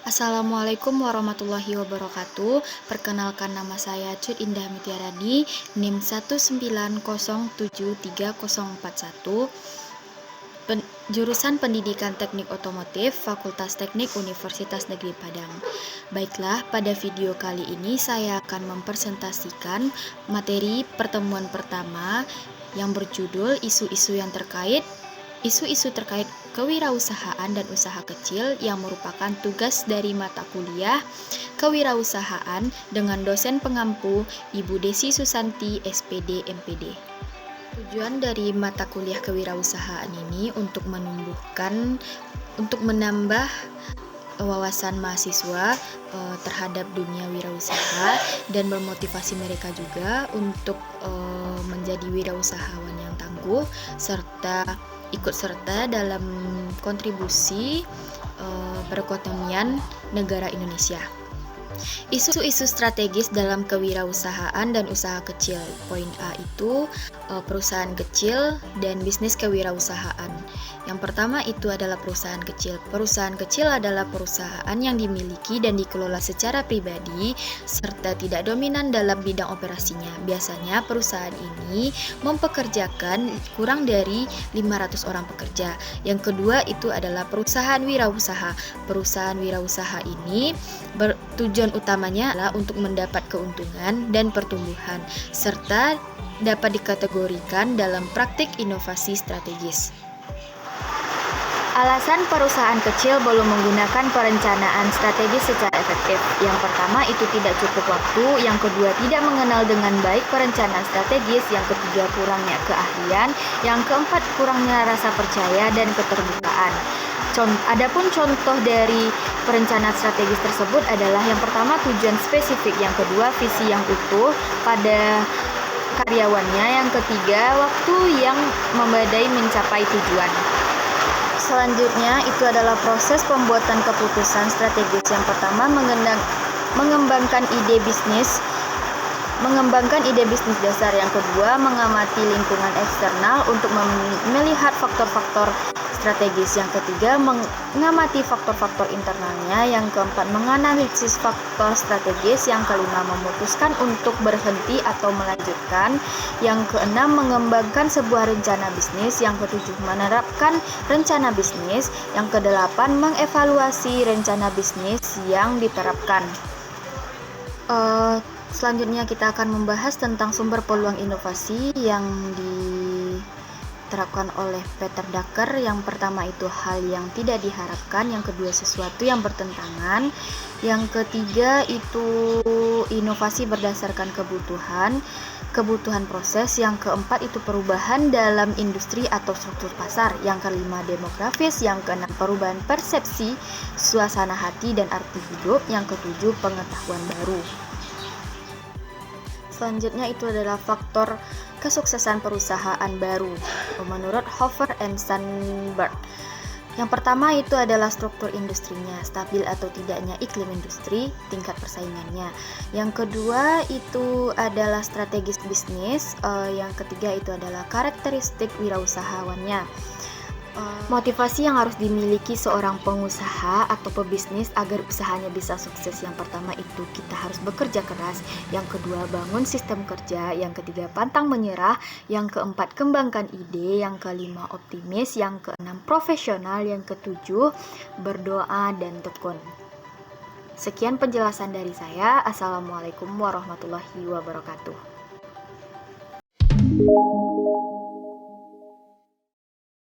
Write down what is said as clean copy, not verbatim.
Assalamualaikum warahmatullahi wabarakatuh. Perkenalkan, nama saya Cut Indah Mutiarani, NIM 190734041, jurusan Pendidikan Teknik Otomotif, Fakultas Teknik Universitas Negeri Padang. Baiklah, pada video kali ini saya akan mempresentasikan materi pertemuan pertama yang berjudul Isu-isu terkait kewirausahaan dan usaha kecil, yang merupakan tugas dari mata kuliah kewirausahaan dengan dosen pengampu Ibu Desi Susanti, SPD, MPD. Tujuan dari mata kuliah kewirausahaan ini untuk menambah wawasan mahasiswa terhadap dunia wirausaha dan memotivasi mereka juga untuk menjadi wirausahawan yang tangguh serta ikut serta dalam kontribusi perekonomian negara Indonesia. Isu-isu strategis dalam kewirausahaan dan usaha kecil. Poin A itu perusahaan kecil dan bisnis kewirausahaan. Yang pertama itu adalah perusahaan kecil. Perusahaan kecil adalah perusahaan yang dimiliki dan dikelola secara pribadi serta tidak dominan dalam bidang operasinya. Biasanya perusahaan ini mempekerjakan kurang dari 500 orang pekerja. Yang kedua itu adalah perusahaan wirausaha. Perusahaan wirausaha ini tujuan utamanya adalah untuk mendapat keuntungan dan pertumbuhan serta dapat dikategorikan dalam praktik inovasi strategis. Alasan perusahaan kecil belum menggunakan perencanaan strategis secara efektif. Yang pertama itu tidak cukup waktu, yang kedua tidak mengenal dengan baik perencanaan strategis, yang ketiga kurangnya keahlian, yang keempat kurangnya rasa percaya dan keterbukaan. Adapun contoh dari perencanaan strategis tersebut adalah yang pertama tujuan spesifik, yang kedua visi yang utuh pada karyawannya, yang ketiga waktu yang memadai mencapai tujuan. Selanjutnya itu adalah proses pembuatan keputusan strategis. Yang pertama mengembangkan ide bisnis dasar. Yang kedua mengamati lingkungan eksternal untuk melihat faktor-faktor strategis. Yang ketiga mengamati faktor-faktor internalnya. Yang keempat menganalisis faktor strategis. Yang kelima memutuskan untuk berhenti atau melanjutkan. Yang keenam mengembangkan sebuah rencana bisnis. Yang ketujuh menerapkan rencana bisnis. Yang kedelapan mengevaluasi rencana bisnis yang diterapkan. Selanjutnya kita akan membahas tentang sumber peluang inovasi yang diterapkan oleh Peter Drucker. Yang pertama itu hal yang tidak diharapkan, yang kedua sesuatu yang bertentangan, yang ketiga itu inovasi berdasarkan kebutuhan proses, yang keempat itu perubahan dalam industri atau struktur pasar, yang kelima demografis, yang keenam perubahan persepsi, suasana hati dan arti hidup, yang ketujuh pengetahuan baru. Selanjutnya itu adalah faktor kesuksesan perusahaan baru menurut Hofer and Sandberg. Yang pertama itu adalah struktur industrinya, stabil atau tidaknya iklim industri, tingkat persaingannya. Yang kedua itu adalah strategis bisnis. Yang ketiga itu adalah karakteristik wirausahawannya. Motivasi yang harus dimiliki seorang pengusaha atau pebisnis agar usahanya bisa sukses. Yang pertama itu kita harus bekerja keras, yang kedua bangun sistem kerja, yang ketiga pantang menyerah, yang keempat kembangkan ide, yang kelima optimis, yang keenam profesional, yang ketujuh berdoa dan tekun. Sekian penjelasan dari saya. Assalamualaikum warahmatullahi wabarakatuh.